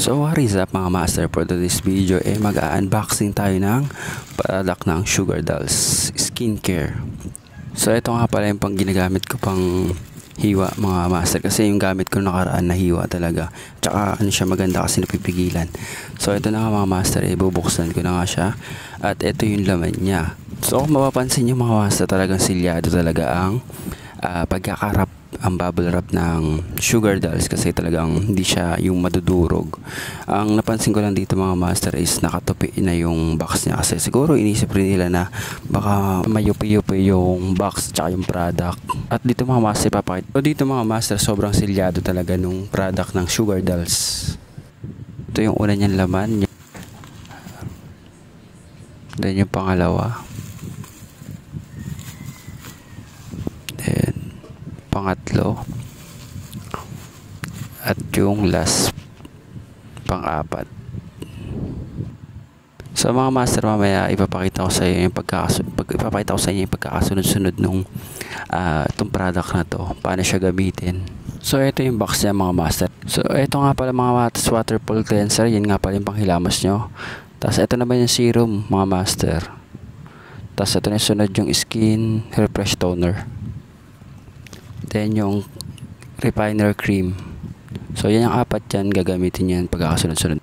So what is up mga master, for this video mag-unboxing tayo ng product ng Sugar Dolls Skincare. So ito nga pala yung pang ginagamit ko pang hiwa mga master, kasi yung gamit ko nakaraan na hiwa talaga, tsaka ano siya, maganda kasi napipigilan. So ito na nga mga master, bubuksan ko na nga siya at ito yung laman niya. So kung mapapansin nyo mga master, talagang silyado talaga ang pagkakarap, ang bubble wrap ng Sugar Dolls, kasi talagang hindi siya yung madudurog. Ang napansin ko lang dito mga master is nakatupi na yung box niya, kasi siguro inisip rin nila na baka mayupi-yupi yung box tsaka yung product. At dito mga master papakita. So dito mga master, sobrang silyado talaga nung product ng Sugar Dolls. Ito yung una niyang laman. Then yung pangalawa. Pangatlo, at yung last, pang-apat. So mga master, mamaya ipapakita ko sa inyo yung pagkakasunod-sunod nung itong product na to, paano siya gamitin. So ito yung box niya mga master. So ito nga pala mga waterfall cleanser, yun nga pala yung panghilamos nyo. Tapos ito naman yung serum mga master. Tapos ito na yung sunod, yung skin refresh toner. Then yung refiner cream. So yan yung apat yan, gagamitin yan pagkakasunod-sunod.